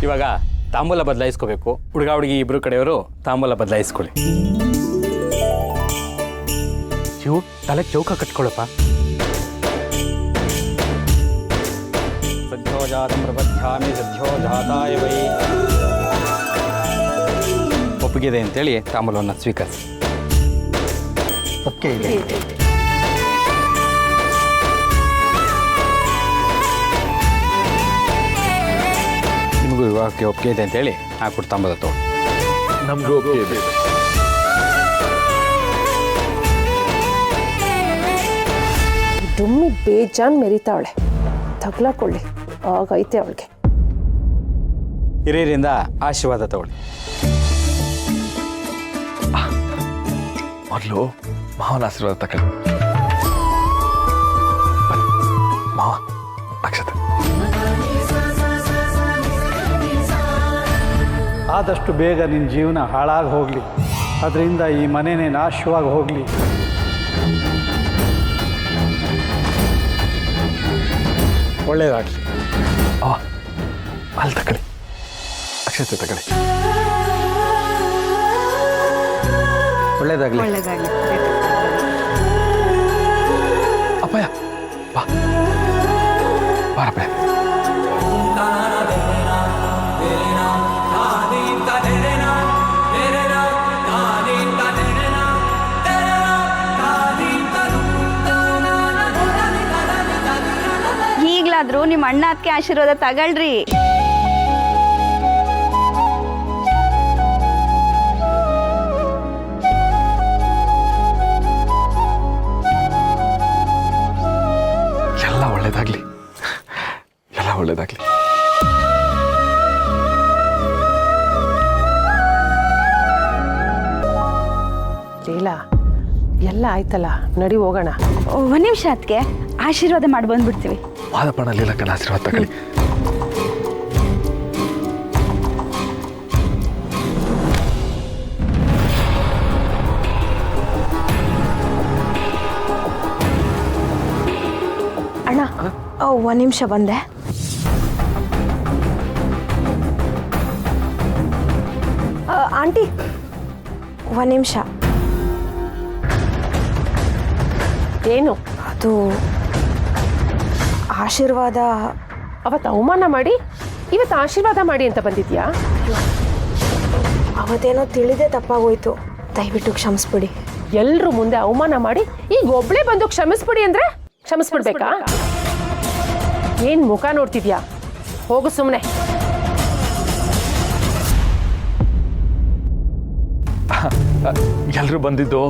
ಇವಾಗ ತಾಂಬೂಲ ಬದಲಾಯಿಸ್ಕೋಬೇಕು. ಹುಡುಗ ಹುಡುಗಿ ಇಬ್ಬರು ಕಡೆಯವರು ತಾಂಬೂಲ ಬದಲಾಯಿಸ್ಕೊಳ್ಳಿ. ತಲೆ ಚೌಕ ಕಟ್ಕೊಳ್ಳಪ್ಪ. ಸದ್ಯೋ ಜಾತಂ ಪ್ರಪದ್ಯಾಮಿ ಸದ್ಯೋ ಜಾತಾಯ ವೈ. ಒಪ್ಪಿಗೆ ಇದೆ ಅಂತೇಳಿ ತಾಂಬೂಲವನ್ನು ಸ್ವೀಕರಿಸಿ. ಒಪ್ಪಿಗೆ ಇದೆ. ನಿಮಗೂ ವಿವಾಹಕ್ಕೆ ಒಪ್ಪಿಗೆ ಇದೆ ಅಂತೇಳಿ ಹಾಕ್ಬಿಟ್ಟು ತಾಂಬೂಲ ತಗೊಂಡು. ನಮಗೂ ಒಪ್ಪಿಗೆ ಇದೆ. ದುಮ್ಮಿ ಬೇಜಾನ್ ಮೆರಿತಾವಳೆ, ತಗ್ಲಾಕೊಳ್ಳಿ ಆಗೈತೆ ಅವಳಿಗೆ. ಹಿರಿಯರಿಂದ ಆಶೀರ್ವಾದ ತಗೊಳ್ಳಿ. ಮೊದಲು ಮಾವನ ಆಶೀರ್ವಾದ ತಗೊಳ್ಳಿ. ಮಾವ ಅಕ್ಷತೆ. ಆದಷ್ಟು ಬೇಗ ನಿನ್ನ ಜೀವನ ಹಾಳಾಗಿ ಹೋಗಲಿ, ಅದರಿಂದ ಈ ಮನೆನೇ ನಾಶವಾಗಿ ಹೋಗಲಿ. ಒಳ್ಳೆಯದಾಗಲಿ. ಅಲ್ಲಿ ತಗೊಳ್ಳಿ, ಅಕ್ಷತೆ ತಗೊಳ್ಳಿ. ಒಳ್ಳೆಯದಾಗಲಿ. ಅಪ್ಪಯ್ಯ ಬಾ ಬಾರಪ್ಪಯ್ಯ. ಈಗಲಾದರೂ ನಿಮ್ಮ ಅಣ್ಣ ಅದಕ್ಕೆ ಆಶೀರ್ವಾದ ತಗೊಳ್ರಿ. ಎಲ್ಲ ಒಳ್ಳೇದಾಗ್ಲಿ, ಎಲ್ಲ ಒಳ್ಳೇದಾಗ್ಲಿ. ಲೀಲಾ, ಎಲ್ಲ ಆಯ್ತಲ್ಲ, ನಡಿ ಹೋಗೋಣ. ಒಂದು ನಿಮಿಷ ಅದಕ್ಕೆ ಆಶೀರ್ವಾದ ಮಾಡಿ ಬಂದ್ಬಿಡ್ತೀವಿ. ಮಾದಪ್ಪನ ಲೀಲಕ್ಕನ ಆಶೀರ್ವಾದ ತಗೊಳ್ಳಿ. ಅಣ್ಣ ಒಂದು ನಿಮಿಷ ಬಂದೆ. ಆಂಟಿ ಒಂದು ನಿಮಿಷ. ಏನು ಅದು ಆಶೀರ್ವಾದ. ಅವತ್ತು ಅವಮಾನ ಮಾಡಿ ಇವತ್ತು ಆಶೀರ್ವಾದ ಮಾಡಿ ಅಂತ ಬಂದಿದ್ಯಾ? ಅವತ್ತೇನೋ ತಿಳಿದೇ ತಪ್ಪಾಗೋಯ್ತು, ದಯವಿಟ್ಟು ಕ್ಷಮಿಸ್ಬಿಡಿ. ಎಲ್ರು ಮುಂದೆ ಅವಮಾನ ಮಾಡಿ ಈಗ ಒಬ್ಳೇ ಬಂದು ಕ್ಷಮಿಸ್ಬಿಡಿ ಅಂದ್ರೆ ಕ್ಷಮಿಸ್ಬಿಡ್ಬೇಕಾ? ಏನ್ ಮುಖ ನೋಡ್ತಿದ್ಯಾ? ಹೋಗು ಸುಮ್ಮನೆ. ಎಲ್ಲರೂ ಬಂದಿದ್ದು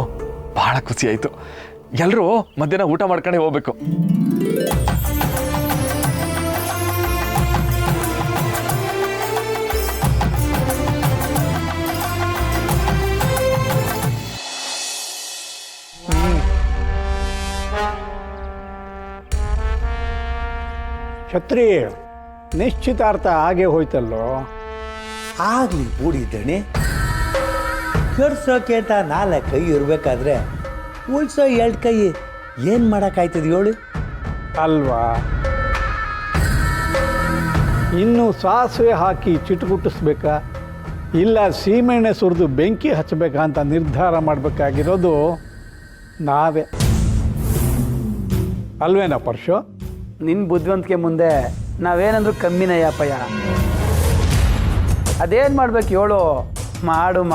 ಬಹಳ ಖುಷಿ ಆಯಿತು. ಎಲ್ಲರೂ ಮಧ್ಯಾಹ್ನ ಊಟ ಮಾಡ್ಕೊಂಡೇ ಹೋಗ್ಬೇಕು. ಛತ್ರಿ, ನಿಶ್ಚಿತಾರ್ಥ ಆಗೇ ಹೋಯ್ತಲ್ಲೋ. ಆಗಲಿ ಬೂಡಿದ್ದಣಿ. ಕೆಡ್ಸೋಕೆ ಅಂತ 4 ಕೈ ಇರಬೇಕಾದ್ರೆ ಉಳ್ಸೋ 2 ಕೈ ಏನು ಮಾಡೋಕ್ಕಾಯ್ತದೆ ಹೇಳು? ಅಲ್ವಾ? ಇನ್ನು ಸಾಸಿವೆ ಹಾಕಿ ಚಿಟುಗುಟ್ಟಿಸ್ಬೇಕಾ ಇಲ್ಲ ಸೀಮೆಣ್ಣೆ ಸುರಿದು ಬೆಂಕಿ ಹಚ್ಚಬೇಕಾ ಅಂತ ನಿರ್ಧಾರ ಮಾಡಬೇಕಾಗಿರೋದು ನಾವೇ ಅಲ್ವೇನಾ ಪರ್ಶು? ನಿನ್ನ ಬುದ್ಧಿವಂತಿಕೆ ಮುಂದೆ ನಾವೇನಂದ್ರೂ ಕಮ್ಮಿನಯ್ಯಪ್ಪಯ್ಯ. ಅದೇನು ಮಾಡ್ಬೇಕು ಹೇಳು? ಮಾಡುಮ.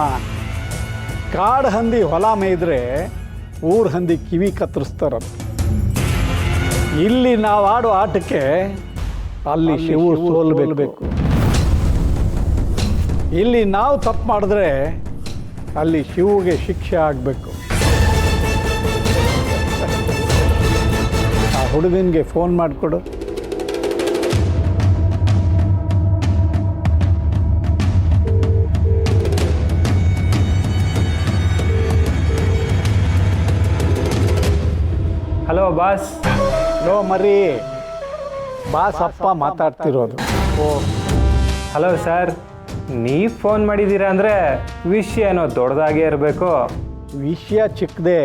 ಕಾಡು ಹಂದಿ ಹೊಲ ಮೇಯ್ದ್ರೆ ಊರು ಹಂದಿ ಕಿವಿ ಕತ್ತರಿಸ್ತಾರಂತ. ಇಲ್ಲಿ ನಾವು ಆಡೋ ಆಟಕ್ಕೆ ಅಲ್ಲಿ ಶಿವು ಸೋಲ್ಬೇಕು. ಇಲ್ಲಿ ನಾವು ತಪ್ಪು ಮಾಡಿದ್ರೆ ಅಲ್ಲಿ ಶಿವುಗೆ ಶಿಕ್ಷೆ ಆಗಬೇಕು. ಆ ಹುಡುಗನಿಗೆ ಫೋನ್ ಮಾಡಿಕೊಡು. Hello boss. ಲೋ ಮರಿ, ಬಾಸ್ ಅಪ್ಪ ಮಾತಾಡ್ತಿರೋದು. ಓ ಹಲೋ ಸರ್, ನೀವು ಫೋನ್ ಮಾಡಿದ್ದೀರಾ ಅಂದರೆ ವಿಷಯ ಏನೋ ದೊಡ್ಡದಾಗೇ ಇರಬೇಕು. ವಿಷಯ ಚಿಕ್ಕದೇ,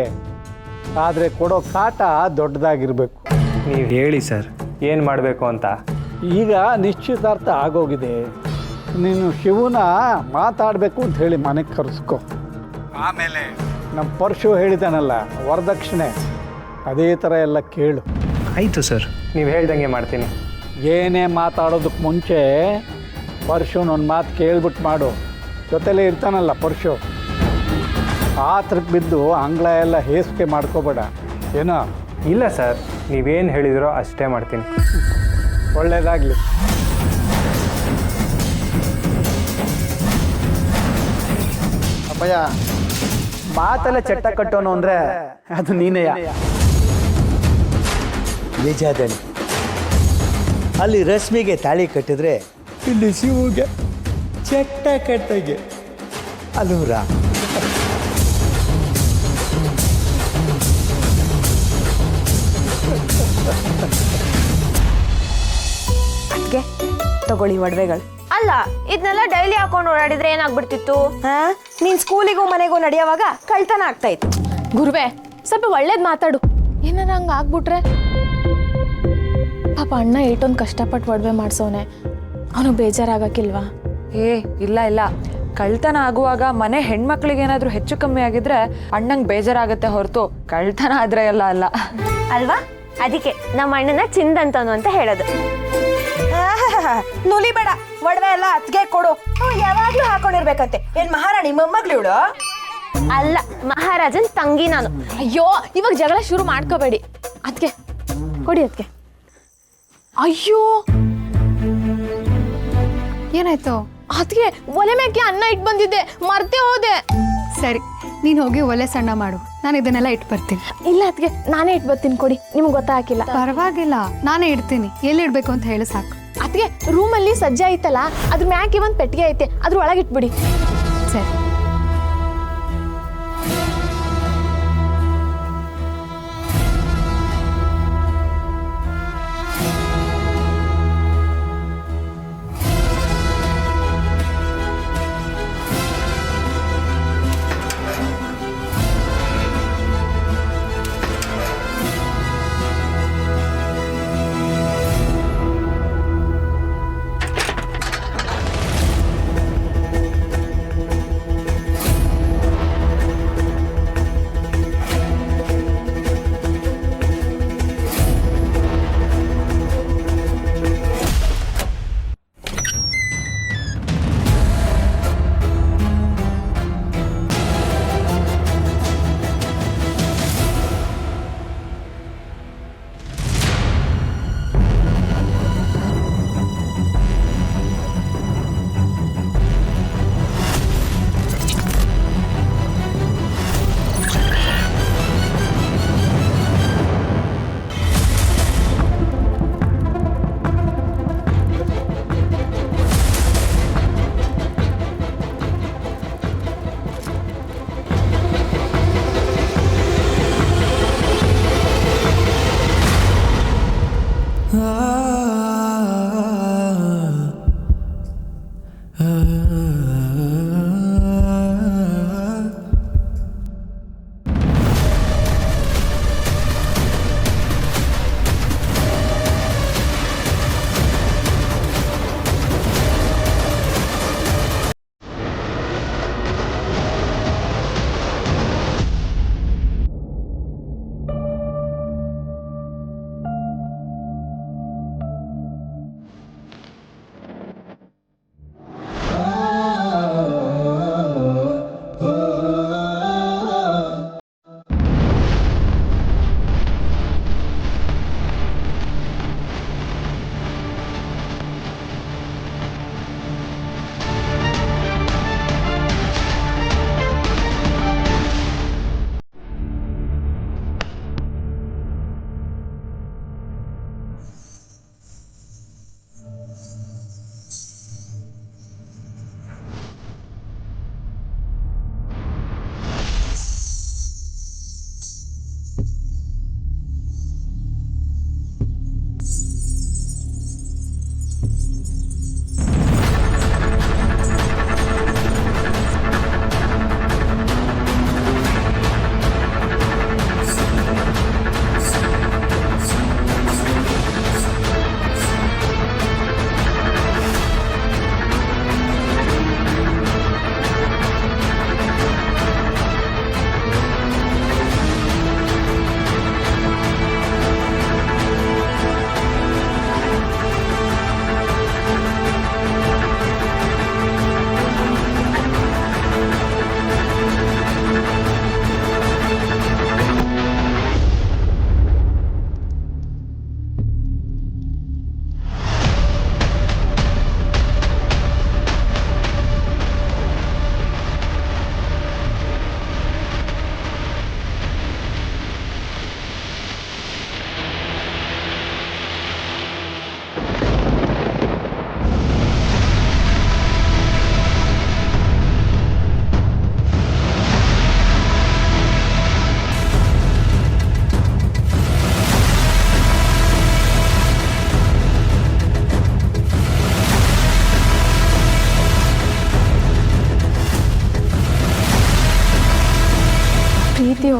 ಆದರೆ ಕೊಡೋ ಕಾಟ ದೊಡ್ಡದಾಗಿರಬೇಕು. ನೀವು ಹೇಳಿ ಸರ್, ಏನು ಮಾಡಬೇಕು ಅಂತ. ಈಗ ನಿಶ್ಚಿತಾರ್ಥ ಆಗೋಗಿದೆ. ನೀನು ಶಿವನ ಮಾತಾಡಬೇಕು ಅಂತ ಹೇಳಿ ಮನೆಗೆ ಕರೆಸ್ಕೊ. ಆಮೇಲೆ ನಮ್ಮ ಪರಶು ಹೇಳಿದಾನಲ್ಲ ವರದಕ್ಷಿಣೆ, ಅದೇ ಥರ ಎಲ್ಲ ಕೇಳು. ಆಯಿತು ಸರ್, ನೀವು ಹೇಳ್ದಂಗೆ ಮಾಡ್ತೀನಿ. ಏನೇ ಮಾತಾಡೋದಕ್ಕೆ ಮುಂಚೆ ಪರಶುನೊಂದು ಮಾತು ಕೇಳ್ಬಿಟ್ಟು ಮಾಡು. ಜೊತೆಲೇ ಇರ್ತಾನಲ್ಲ ಪರಶು, ಆತ್ರಕ್ಕೆ ಬಿದ್ದು ಅಂಗಳ ಎಲ್ಲ ಹೇಸಿಗೆ ಮಾಡ್ಕೋಬೇಡ ಏನೋ. ಇಲ್ಲ ಸರ್, ನೀವೇನು ಹೇಳಿದಿರೋ ಅಷ್ಟೇ ಮಾಡ್ತೀನಿ. ಒಳ್ಳೆಯದಾಗಲಿ. ಅಪ್ಪಯ್ಯ, ಮಾತೆಲ್ಲ ಚಟ್ಟ ಕಟ್ಟೋನು ಅಂದರೆ ಅದು ನೀನೇ. ನಿಜಾದಣಿ, ಅಲ್ಲಿ ರಶ್ಮಿಗೆ ತಾಳಿ ಕಟ್ಟಿದ್ರೆ ಇಲ್ಲಿ ಶಿವಗೆ ಚಟ್ಟ ಕಟ್ಟಗೆ ಅಲೂರ. ಅದಕ್ಕೆ ತಗೊಳ್ಳಿ ಒಡವೆಗಳು. ಅಲ್ಲ, ಇದನ್ನೆಲ್ಲ ಡೈಲಿ ಹಾಕೊಂಡು ಓಡಾಡಿದ್ರೆ ಏನಾಗ್ಬಿಡ್ತಿತ್ತು? ನೀನ್ ಸ್ಕೂಲಿಗೂ ಮನೆಗೂ ನಡೆಯುವಾಗ ಕಳ್ತನ ಆಗ್ತಾ ಇತ್ತು. ಗುರುವೆ, ಸ್ವಲ್ಪ ಒಳ್ಳೇದ್ ಮಾತಾಡು. ಏನಾರ ಹಂಗ ಆಗ್ಬಿಟ್ರೆ? ಪಾಪ ಅಣ್ಣ ಏಟೊಂದು ಕಷ್ಟಪಟ್ಟು ಒಡವೆ ಮಾಡ್ಸೋನೆ, ಅವನು ಬೇಜಾರಾಗಕ್ಕಿಲ್ವಾ? ಇಲ್ಲ ಇಲ್ಲ, ಕಳ್ತನ ಆಗುವಾಗ ಮನೆ ಹೆಣ್ಮಕ್ಳಿಗೆ ಏನಾದರೂ ಹೆಚ್ಚು ಕಮ್ಮಿ ಆಗಿದ್ರೆ ಅಣ್ಣಂಗೆ ಬೇಜಾರಾಗತ್ತೆ ಹೊರತು ಕಳ್ತನ ಆದ್ರೆ ಎಲ್ಲ ಅಲ್ಲ ಅಲ್ವಾ? ಅದಕ್ಕೆ ನಮ್ಮ ಅಣ್ಣನ ಚಿಂದಂತನು ಅಂತ ಹೇಳೋದು. ನುಲಿ ಬೇಡ, ಒಡವೆ ಎಲ್ಲ ಅತ್ಗೆ ಕೊಡು. ಯಾವಾಗ್ಲೂ ಹಾಕೊಂಡಿರ್ಬೇಕಂತೆ. ಏನ್ ಮಹಾರಾಣಿ ಮೊಮ್ಮಗ್ಳು ಇವಳು? ಅಲ್ಲ, ಮಹಾರಾಜನ್ ತಂಗಿ ನಾನು. ಅಯ್ಯೋ, ಇವಾಗ ಜಗಳ ಶುರು ಮಾಡ್ಕೋಬೇಡಿ. ಅದಕ್ಕೆ ಕೊಡಿ. ಅದಕ್ಕೆ ಅಯ್ಯೋ, ಏನಾಯ್ತು? ಅದಕ್ಕೆ ಒಲೆ ಮೇಕೆ ಅನ್ನ ಇಟ್ಟು ಬಂದಿದ್ದೆ, ಮರ್ತೆ ಹೋದೆ. ಸರಿ, ನೀನು ಹೋಗಿ ಒಲೆ ಸಣ್ಣ ಮಾಡು, ನಾನು ಇದನ್ನೆಲ್ಲ ಇಟ್ಟು ಬರ್ತೀನಿ. ಇಲ್ಲ ಅದಕ್ಕೆ ನಾನೇ ಇಟ್ಟು ಬರ್ತೀನಿ, ಕೊಡಿ. ನಿಮ್ಗೆ ಗೊತ್ತಾಗಿಲ್ಲ. ಪರವಾಗಿಲ್ಲ, ನಾನೇ ಇಡ್ತೀನಿ. ಎಲ್ಲಿ ಇಡಬೇಕು ಅಂತ ಹೇಳಿ ಸಾಕು. ಅದಕ್ಕೆ ರೂಮಲ್ಲಿ ಸಜ್ಜೆ ಐತಲ್ಲ, ಅದ್ರ ಮ್ಯಾಕೆ ಒಂದು ಪೆಟ್ಟಿಗೆ ಐತೆ, ಅದ್ರ ಒಳಗೆ ಇಟ್ಬಿಡಿ. ಸರಿ.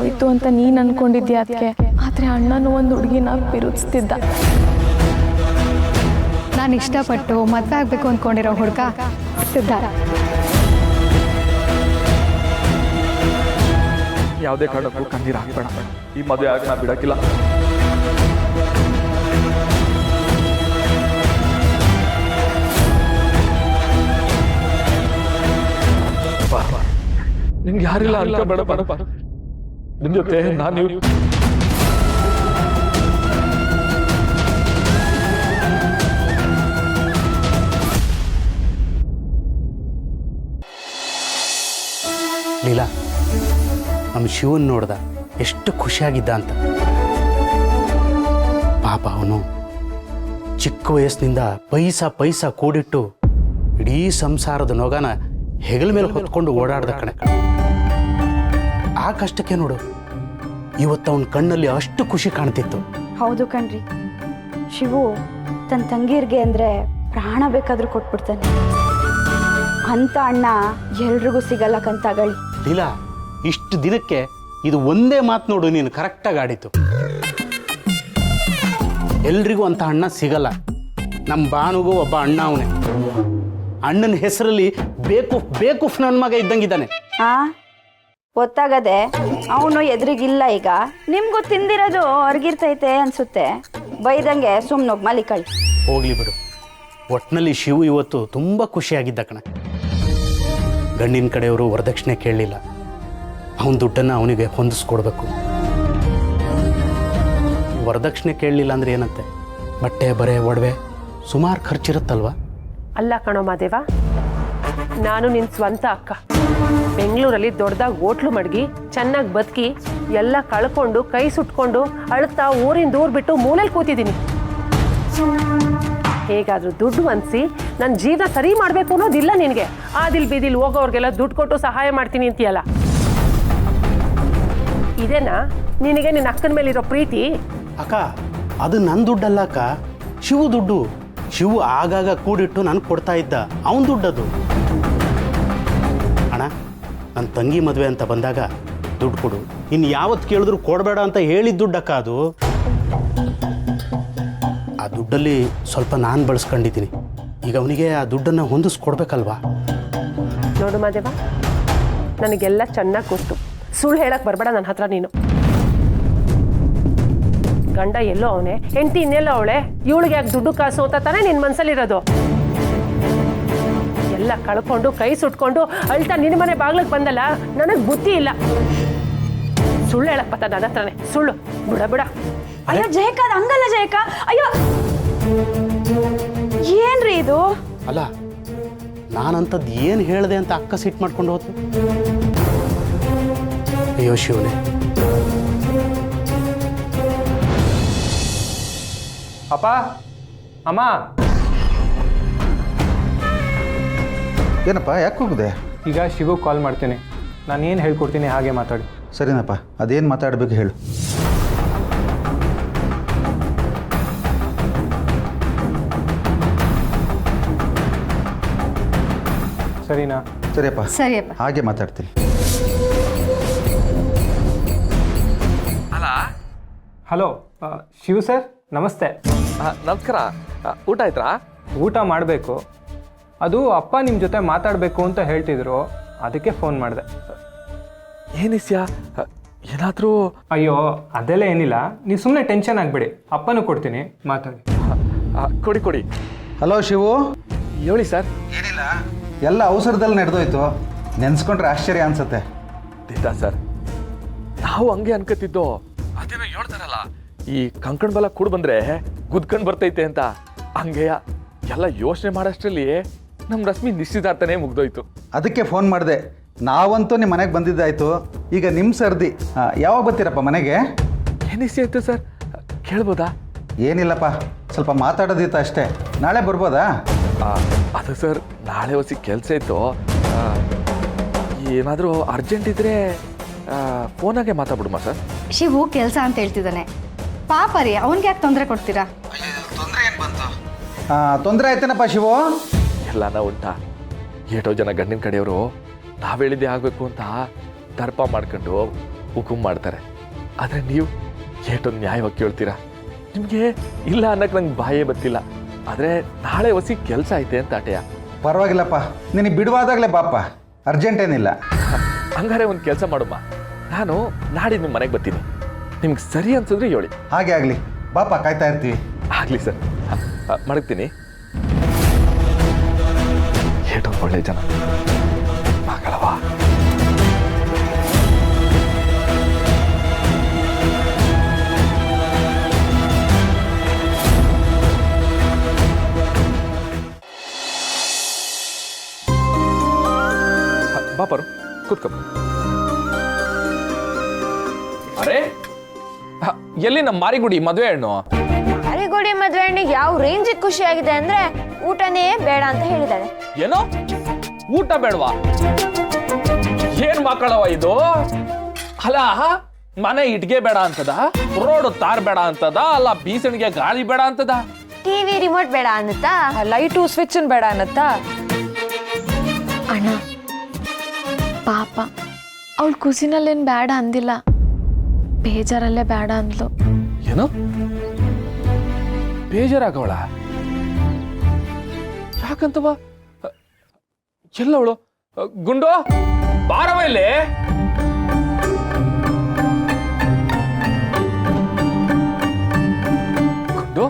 ಹೋಯ್ತು ಅಂತ ನೀನು ಅನ್ಕೊಂಡಿದ್ಯಾ ಅದಕ್ಕೆ, ಆದರೆ ಅಣ್ಣನೂ ಒಂದು ಹುಡುಗಿನ ಬಿರುಸ್ತಿದ್ದ. ನಾನು ಇಷ್ಟಪಟ್ಟು ಮದುವೆ ಆಗಬೇಕು ಅಂದ್ಕೊಂಡಿರೋ ಹುಡುಗ ಸಿದ್ಧಾರ್ಥ. ಯಾವುದೇ ಕಾರಣಕ್ಕೂ ಕಣ್ಣೀರು ಹಾಕ್ಬೇಡ. ಈ ಮದುವೆ ಆಗ ನಾ ಬಿಡಕ್ಕಿಲ್ಲ. ನಿಮ್ಗೆ ಯಾರಿಲ್ಲ ಅಲ್ಲ ಬೇಡ ಬೇಡ ಬೇಡ. ನಿಮ್ ಜೊತೆ ನಾನು ಲೀಲಾ, ನಮ್ಮ ಶಿವನ್ ನೋಡ್ದ ಎಷ್ಟು ಖುಷಿಯಾಗಿದ್ದ ಅಂತ. ಪಾಪ ಅವನು ಚಿಕ್ಕ ವಯಸ್ಸಿನಿಂದ ಪೈಸಾ ಕೂಡಿಟ್ಟು ಇಡೀ ಸಂಸಾರದ ನೊಗನ ಹೆಗಲ ಮೇಲೆ ಹೊತ್ಕೊಂಡು ಓಡಾಡ್ದ ಕಣೆ. ಆ ಕಷ್ಟಕ್ಕೆ ನೋಡು ಇವತ್ತು ಅವನ ಕಣ್ಣಲ್ಲಿ ಅಷ್ಟು ಖುಷಿ ಕಾಣ್ತಿತ್ತು. ಹೌದು ಕಣ್ರಿ, ಶಿವು ತನ್ನ ತಂಗಿರ್ಗೆ ಅಂದ್ರೆ ಪ್ರಾಣ ಬೇಕಾದ್ರೂ ಕೊಟ್ಬಿಡ್ತಾನೆ. ಅಂತ ಅಣ್ಣ ಎಲ್ರಿಗೂ ಸಿಗಲ್ಲ ಕಂತಾಗಳಿ. ಲೀಲಾ, ಇಷ್ಟು ದಿನಕ್ಕೆ ಇದು ಒಂದೇ ಮಾತು ನೋಡು ನೀನು ಕರೆಕ್ಟಾಗಿ ಆಡಿತು. ಎಲ್ರಿಗೂ ಅಂತ ಅಣ್ಣ ಸಿಗಲ್ಲ. ನಮ್ಮ ಬಾನುಗೂ ಒಬ್ಬ ಅಣ್ಣ ಅವನೇ. ಅಣ್ಣನ ಹೆಸರಲ್ಲಿ ಬೇಕೂಫ್ ನನ್ನ ಮಗ ಇದ್ದಂಗಿದ್ದಾನೆ. ಗೊತ್ತಾಗದೆ ಅವನು ಎದುರಿಗಿಲ್ಲ. ಈಗ ನಿಮ್ಗೂ ತಿಂದಿರೋದು ಹೊರಗಿರ್ತೈತೆ ಅನ್ಸುತ್ತೆ. ಬೈದಂಗೆ ಸುಮ್ಮನೋಗಿ ಮಲಿಕಳಿ. ಹೋಗ್ಲಿ ಬಿಡು. ಒಟ್ಟಿನಲ್ಲಿ ಶಿವು ಇವತ್ತು ತುಂಬ ಖುಷಿಯಾಗಿದ್ದ ಕಣ. ಗಂಡಿನ ಕಡೆಯವರು ವರದಕ್ಷಿಣೆ ಕೇಳಲಿಲ್ಲ. ಅವನ ದುಡ್ಡನ್ನು ಅವನಿಗೆ ಹೊಂದಿಸ್ಕೊಡ್ಬೇಕು. ವರದಕ್ಷಿಣೆ ಕೇಳಲಿಲ್ಲ ಅಂದ್ರೆ ಏನಂತೆ, ಬಟ್ಟೆ ಬರೆ ಒಡವೆ ಸುಮಾರು ಖರ್ಚಿರುತ್ತಲ್ವ. ಅಲ್ಲ ಕಣೋ ಮಾದೇವ, ನಾನು ನಿನ್ನ ಸ್ವಂತ ಅಕ್ಕ. ಬೆಂಗಳೂರಲ್ಲಿ ದೊಡ್ಡದಾಗಿ ಹೋಟ್ಲು ಮಡಗಿ ಚೆನ್ನಾಗಿ ಬದುಕಿ ಎಲ್ಲ ಕಳ್ಕೊಂಡು ಕೈ ಸುಟ್ಕೊಂಡು ಅಳುತ್ತಾ ಊರಿಂದ ಊರು ಬಿಟ್ಟು ಮೂಲೆಯಲ್ಲಿ ಕೂತಿದ್ದೀನಿ. ಹೇಗಾದ್ರೂ ದುಡ್ಡು ಅನ್ಸಿ ನನ್ನ ಜೀವನ ಸರಿ ಮಾಡಬೇಕು ಅನ್ನೋದಿಲ್ಲ ನಿನಗೆ. ಆದಿಲ್ ಬೀದಿಲ್ ಹೋಗೋರ್ಗೆಲ್ಲ ದುಡ್ಡು ಕೊಟ್ಟು ಸಹಾಯ ಮಾಡ್ತೀನಿ ಅಂತೀಯಲ್ಲ, ಇದೇನಾ ನಿನಗೆ ನಿನ್ನ ಅಕ್ಕನ ಮೇಲಿರೋ ಪ್ರೀತಿ? ಅಕ್ಕ, ಅದು ನನ್ನ ದುಡ್ಡಲ್ಲ ಅಕ್ಕ, ಶಿವು ದುಡ್ಡು. ಶಿವು ಆಗಾಗ ಕೂಡಿಟ್ಟು ನನಗೆ ಕೊಡ್ತಾ ಇದ್ದ ಅವನ ದುಡ್ಡದು. ಅಣ್ಣ, ನನ್ನ ತಂಗಿ ಮದುವೆ ಅಂತ ಬಂದಾಗ ದುಡ್ಡು ಕೊಡು, ಇನ್ನು ಯಾವತ್ತು ಕೇಳಿದ್ರು ಕೊಡಬೇಡ ಅಂತ ಹೇಳಿದ ದುಡ್ಡಕ್ಕ ಅದು. ಆ ದುಡ್ಡಲ್ಲಿ ಸ್ವಲ್ಪ ನಾನು ಬಳಸ್ಕೊಂಡಿದ್ದೀನಿ. ಈಗ ಅವನಿಗೆ ಆ ದುಡ್ಡನ್ನು ಹೊಂದಿಸ್ಕೊಡ್ಬೇಕಲ್ವಾ. ನೋಡು ಮಾದೇವ, ನನಗೆಲ್ಲ ಚೆನ್ನಾಗಿ ಗೊತ್ತು. ಸುಳ್ಳು ಹೇಳಕ್ ಬರಬೇಡ ನನ್ನ ಹತ್ರ ನೀನು. ಗಂಡ ಎಲ್ಲೋ ಅವನೇ, ಹೆಂಡತಿ ಇನ್ನೆಲ್ಲೋ ಅವಳೆ. ಇವಳಿಗೆ ಯಾಕೆ ದುಡ್ಡು ಕಾಸು ಅಂತ ತಾನೇ ನಿನ್ನ ಮನಸ್ಸಲ್ಲಿರೋದು. ಎಲ್ಲ ಕಳ್ಕೊಂಡು ಕೈ ಸುಟ್ಕೊಂಡು ಅಳ್ತಾ ನಿನ್ನ ಮನೆ ಬಾಗ್ಲಿಗೆ ಬಂದಲ್ಲ, ನನಗೆ ಬುದ್ಧಿ ಇಲ್ಲ. ಸುಳ್ಳು ಹೇಳಕ್ ಬತ್ತ ನನ್ನ ಹತ್ರನೇ ಸುಳ್ಳು. ಬಿಡ. ಅಯ್ಯೋ ಜಯಕ, ಅದು ಹಂಗಲ್ಲ ಜಯಕ. ಅಯ್ಯೋ ಏನ್ರಿ ಇದು? ಅಲ್ಲ, ನಾನಂಥದ್ದು ಏನು ಹೇಳಿದೆ ಅಂತ ಅಕ್ಕ ಸಿಟ್ಟು ಮಾಡ್ಕೊಂಡು ಹೋತು. ಅಯ್ಯೋ ಶಿವನೇ. ಅಪ್ಪ, ಅಮ್ಮ. ಏನಪ್ಪ, ಯಾಕೆ ಹೋಗಿದೆ? ಈಗ ಶಿವು ಕಾಲ್ ಮಾಡ್ತೀನಿ. ನಾನು ಏನು ಹೇಳ್ಕೊಡ್ತೀನಿ ಹಾಗೆ ಮಾತಾಡಿ. ಸರಿನಪ್ಪ, ಅದೇನು ಮಾತಾಡಬೇಕು ಹೇಳು. ಸರಿನಾ? ಸರಿಯಪ್ಪ, ಹಾಗೆ ಮಾತಾಡ್ತೀನಿ. ಹಲೋ ಶಿವು ಸರ್, ನಮಸ್ತೆ. ನಮಸ್ಕಾರ. ಊಟ ಆಯ್ತಾ? ಊಟ ಮಾಡಬೇಕು. ಅದು ಅಪ್ಪ ನಿಮ್ಮ ಜೊತೆ ಮಾತಾಡಬೇಕು ಅಂತ ಹೇಳ್ತಿದ್ರು, ಅದಕ್ಕೆ ಫೋನ್ ಮಾಡಿದೆ. ಏನಿಸ್ಯ, ಏನಾದರೂ? ಅಯ್ಯೋ ಅದೆಲ್ಲ ಏನಿಲ್ಲ, ನೀವು ಸುಮ್ಮನೆ ಟೆನ್ಷನ್ ಆಗಬೇಡಿ. ಅಪ್ಪನೂ ಕೊಡ್ತೀನಿ, ಮಾತಾಡಿ. ಕೊಡಿ. ಹಲೋ ಶಿವು. ಹೇಳಿ ಸರ್. ಏನಿಲ್ಲ, ಎಲ್ಲ ಅವಸರದಲ್ಲಿ ನಡೆದೋಯ್ತು. ನೆನ್ಸ್ಕೊಂಡ್ರೆ ಆಶ್ಚರ್ಯ ಅನ್ಸುತ್ತೆ. ದಿದ್ದ ಸರ್, ನಾವು ಹಂಗೆ ಅನ್ಕೋತಿದ್ದೋ. ಅದೇನೋ ಹೇಳ್ತಾರಲ್ಲ, ಈ ಕಂಕಣ ಬಲ ಕೂಡ ಬಂದ್ರೆ ಗುದ್ಕಂಡ್ ಬರ್ತೈತೆ ಅಂತ. ಹಂಗೆಯ ಎಲ್ಲ ಯೋಚನೆ ಮಾಡೋಷ್ಟರಲ್ಲಿ ನಮ್ಮ ರಶ್ಮಿ ನಿಶ್ಚಿತಾರ್ಥನೇ ಮುಗ್ದೋಯ್ತು. ಅದಕ್ಕೆ ಫೋನ್ ಮಾಡಿದೆ. ನಾವಂತೂ ನಿಮ್ಮ ಮನೆಗೆ ಬಂದಿದ್ದಾಯ್ತು. ಈಗ ನಿಮ್ಮ ಸರ್ದಿ. ಯಾವಾಗ ಬರ್ತೀರಪ್ಪ ಮನೆಗೆ? ಏನಿಸಿ ಆಯ್ತು ಸರ್, ಕೇಳ್ಬೋದಾ? ಏನಿಲ್ಲಪ್ಪ, ಸ್ವಲ್ಪ ಮಾತಾಡೋದಿತ್ತು ಅಷ್ಟೇ. ನಾಳೆ ಬರ್ಬೋದಾ? ಅದು ಸರ್, ನಾಳೆ ಹೊಸಿ ಕೆಲಸ ಇತ್ತು. ಏನಾದರೂ ಅರ್ಜೆಂಟ್ ಇದ್ರೆ ಫೋನಾಗೆ ಮಾತಾಡ್ಬಿಡುಮ ಸರ್. ಶಿವು ಕೆಲಸ ಅಂತ ಹೇಳ್ತಿದ್ದಾನೆ. ಪಾಪ ರೀ, ಅವನಿಗೆ ಯಾಕೆ ತೊಂದರೆ ಕೊಡ್ತೀರಾ? ತೊಂದರೆ ಏನು ಬಂತು? ತೊಂದರೆ ಆಯ್ತೇನಪ್ಪ ಶಿವು? ಎಲ್ಲಾನ ಉಂಟಾ? ಏಟೋ ಜನ ಗಂಡಿನ ಕಡೆಯವರು ನಾವು ಹೇಳಿದ್ದೆ ಆಗಬೇಕು ಅಂತ ದರ್ಪ ಮಾಡ್ಕೊಂಡು ಹುಕುಮ್ ಮಾಡ್ತಾರೆ. ಆದರೆ ನೀವು ಏಟೊಂದು ನ್ಯಾಯವಾಗಿ ಕೇಳ್ತೀರಾ. ನಿಮಗೆ ಇಲ್ಲ ಅನ್ನಕ್ಕೆ ನಂಗೆ ಬಾಯೇ ಬರ್ತಿಲ್ಲ. ಆದರೆ ನಾಳೆ ಹೊಸಿ ಕೆಲಸ ಐತೆ ಅಂತ ಆಟೆಯ. ಪರವಾಗಿಲ್ಲಪ್ಪ, ನಿನಗೆ ಬಿಡುವಾದಾಗಲೇ ಬಾಪ, ಅರ್ಜೆಂಟ್ ಏನಿಲ್ಲ. ಹಂಗಾರೆ ಒಂದು ಕೆಲಸ ಮಾಡಮ್ಮ, ನಾನು ನಾಡಿದ್ದು ನಿಮ್ಮ ಮನೆಗೆ ಬರ್ತೀನಿ. ನಿಮ್ಗೆ ಸರಿ ಅನ್ಸಿದ್ರೆ ಹೇಳಿ. ಹಾಗೆ ಆಗಲಿ ಬಾಪ, ಕಾಯ್ತಾ ಇರ್ತೀವಿ. ಆಗಲಿ ಸರ್, ಮಡಗ್ತೀನಿ. ಏಟೊಂದು ಒಳ್ಳೆ ಜನ ಮಗಳವಾ. ಬಾಪರು ಕೂತ್ಕೊ. ಅರೆ ಎಲ್ಲಿ ನಮ್ಮ ಮಾರಿಗುಡಿ ಮದುವೆ ಹೆಣ್ಣು? ಮಾರಿಗೋಡಿ ಮದ್ವೆ ಹಣ್ಣಿಗೆ ಯಾವ ರೇಂಜ್ ಖುಷಿ ಆಗಿದೆ ಅಂದ್ರೆ ಊಟನೇ ಬೇಡ ಅಂತ ಹೇಳಿದಾಳೆ. ಏನೋ ಊಟ ಬೇಡವಾ? ಏನ್ ಮಕ್ಕಳವ ಇದು? ಅಲ್ಲ, ಮನೆ ಇಟ್ಗೆ ಬೇಡ ಅಂತದ, ರೋಡ್ ತಾರ್ ಬೇಡ ಅಂತದ, ಅಲ್ಲ ಬೀಸಣಿಗೆ ಗಾಳಿ ಬೇಡ ಅಂತದ, ಟಿವಿ ರಿಮೋಟ್ ಬೇಡ ಅನ್ನತ್ತಾ, ಲೈಟು ಸ್ವಿಚ್ ಬೇಡ ಅನ್ನತ್ತಾ? ಅಣ್ಣ ಪಾಪ ಅವಳು ಕುಸಿನಲ್ಲೇನು ಬೇಡ ಅಂದಿಲ್ಲ, ಬೇಜಾರಲ್ಲೇ ಬೇಡ ಅಂದ್ಲು. ಏನು ಬೇಜಾರಾಗವಳ? ಯಾಕಂತವ? ಎಲ್ಲವಳು? ಗುಂಡು ಬಾರವ ಇಲ್ಲಿ. ಗುಂಡು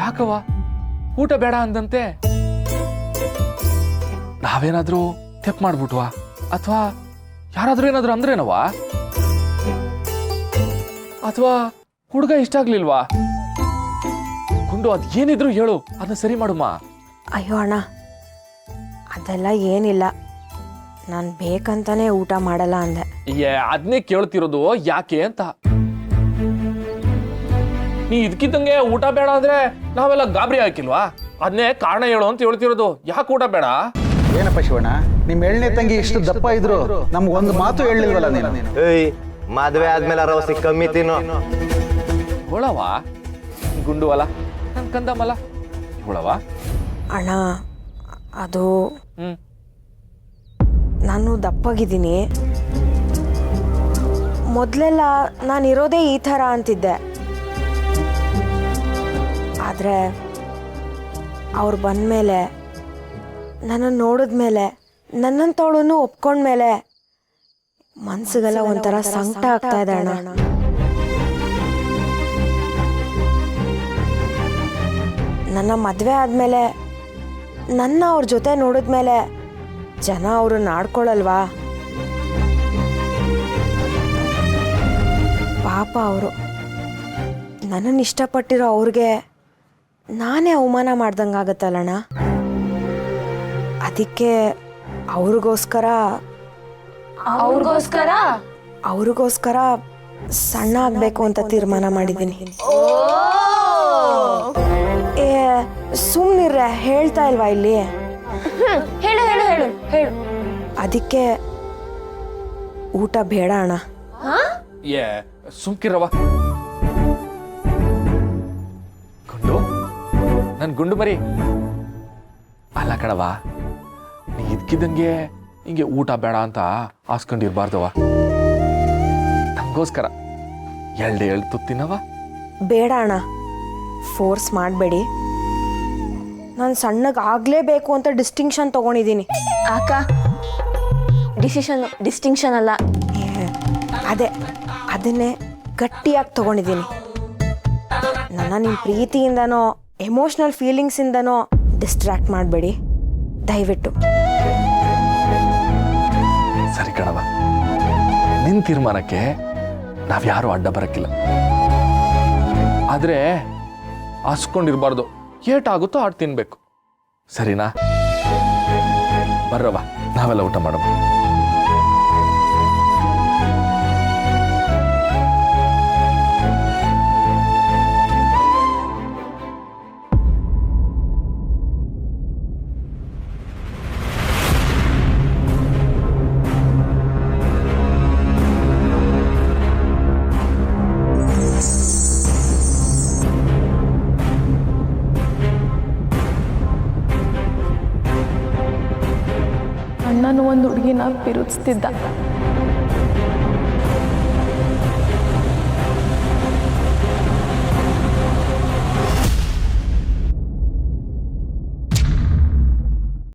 ಯಾಕವ ಊಟ ಬೇಡ ಅಂದಂತೆ? ನಾವೇನಾದ್ರೂ ತೆಪ್ ಮಾಡ್ಬಿಟ್ವಾ? ಅಥವಾ ಯಾರಾದ್ರೂ ಏನಾದ್ರು ಅಂದ್ರೇನವಾ? ಅಥವಾ ಹುಡುಗ ಇಷ್ಟ ಆಗ್ಲಿಲ್ವಾ? ಗುಂಡು ಅದ್ ಏನಿದ್ರು ಹೇಳು, ಅದನ್ನ ಸರಿ ಮಾಡುಮ್ಮ. ಅಯ್ಯೋ ಅಣ್ಣ, ಅದೆಲ್ಲ ಏನಿಲ್ಲ, ನಾನು ಬೇಕಂತಾನೆ ಊಟ ಮಾಡಲ್ಲ ಅಂದೆ. ಅದನ್ನೇ ಕೇಳ್ತಿರೋದು, ಯಾಕೆ ಅಂತ. ನೀ ಇದಕ್ಕಿದ್ದಂಗೆ ಊಟ ಬೇಡ ಅಂದ್ರೆ ನಾವೆಲ್ಲ ಗಾಬರಿ ಹಾಕಿಲ್ವಾ? ಅದನ್ನೇ ಕಾರಣ ಹೇಳು ಅಂತ ಹೇಳ್ತಿರೋದು. ಯಾಕೆ ಊಟ ಬೇಡ? ಏನಪ್ಪ ಶಿವಣ್ಣ, ನಿಮ್ಮ ಎಳ್ಳೆ ತಂಗಿ ಇಷ್ಟು ದಪ್ಪ ಇದ್ರು ನಮ್ಗೊಂದು ಮಾತು ಹೇಳಿಲ್ವಲ್ಲ ನೀನು? ಮದ್ವೆ ಆದ್ಮೇಲೆ ರವಸಿ ಕಮ್ಮಿ ತಿನ್ನು. ಹೋಳವ ಗುಂಡು ಅಲ್ಲ, ನನ್ ಕಂದಮಲ್ಲ ಹೋಳವ. ಅಣ್ಣ ಅದು ನಾನು ದಪ್ಪಾಗಿದ್ದೀನಿ. ಮೊದಲೆಲ್ಲ ನಾನಿರೋದೇ ಈ ಥರ ಅಂತಿದ್ದೆ. ಆದರೆ ಅವ್ರು ಬಂದಮೇಲೆ, ನನ್ನನ್ನು ನೋಡಿದ್ಮೇಲೆ, ನನ್ನಂತವಳನ್ನು ಒಪ್ಕೊಂಡ್ಮೇಲೆ ಮನ್ಸಿಗೆಲ್ಲ ಒಂಥರ ಸಂಕಟ ಆಗ್ತಾ ಇದೆ ಅಣ್ಣ. ನನ್ನ ಮದುವೆ ಆದಮೇಲೆ, ನನ್ನ ಅವ್ರ ಜೊತೆ ನೋಡಿದ್ಮೇಲೆ ಜನ ಅವ್ರನ್ನ ಆಡ್ಕೊಳ್ಳಲ್ವಾ? ಪಾಪ ಅವರು ನನ್ನನ್ನು ಇಷ್ಟಪಟ್ಟಿರೋ ಅವ್ರಿಗೆ ನಾನೇ ಅವಮಾನ ಮಾಡ್ದಂಗಾಗತ್ತಲ್ಲಣ್ಣ. ಅದಕ್ಕೆ ಅವ್ರಿಗೋಸ್ಕರ ಸಣ್ಣ ಆಗಬೇಕು ಅಂತ ತೀರ್ಮಾನ ಮಾಡಿದ್ದೀನಿ. ಸುಮ್ಮನಿರ್ರೆ, ಹೇಳ್ತಾ ಇಲ್ವಾ ಇಲ್ಲಿ? ಹೇಳು ಹೇಳು ಹೇಳು ಹೇಳು. ಅದಕ್ಕೆ ಊಟ ಬೇಡ ಅಣ್ಣ. ಸುಮ್ಕಿರವ. ಗುಂಡು, ನನ್ ಗುಂಡು ಮರಿ ಅಲ್ಲ ಕಣವ. ನೀ ಇದ್ಕಿದ್ದಂಗೆ ಹಿಂಗೆ ಊಟ ಬೇಡ ಅಂತ ಹಾಸ್ಕೊಂಡಿರ್ಬಾರ್ದವ. ನಮಗೋಸ್ಕರ ಎಳ್ಳು ತುತ್ತಿನವ. ಬೇಡ ಅಣ್ಣ, ಫೋರ್ಸ್ ಮಾಡಬೇಡಿ. ನಾನು ಸಣ್ಣಗಾಗಲೇಬೇಕು ಅಂತ ಡಿಸ್ಟಿಂಕ್ಷನ್ ತಗೊಂಡಿದ್ದೀನಿ. ಅಕ್ಕ, ಡಿಸ್ಟಿಂಕ್ಷನ್ ಅಲ್ಲ, ಅದನ್ನೇ ಗಟ್ಟಿಯಾಗಿ ತಗೊಂಡಿದ್ದೀನಿ. ನನ್ನ ನಿಮ್ಮ ಪ್ರೀತಿಯಿಂದನೋ ಎಮೋಷ್ನಲ್ ಫೀಲಿಂಗ್ಸಿಂದನೋ ಡಿಸ್ಟ್ರಾಕ್ಟ್ ಮಾಡಬೇಡಿ ದಯವಿಟ್ಟು. ಸರಿ ಕಣವ, ನಿನ್ನ ತೀರ್ಮಾನಕ್ಕೆ ನಾವ್ಯಾರೂ ಅಡ್ಡ ಬರಕ್ಕಿಲ್ಲ. ಆದರೆ ಹಾಸ್ಕೊಂಡಿರ್ಬಾರ್ದು. ಏಟಾಗುತ್ತೋ ಆಡ್ ತಿನ್ಬೇಕು, ಸರಿನಾ? ಬರ್ರವ, ನಾವೆಲ್ಲ ಊಟ ಮಾಡಮ್ಮ. ಅಣ್ಣನು ಒಂದು ಹುಡುಗಿನ ಬಿರುದಿಸ್ತಿದ್ದ.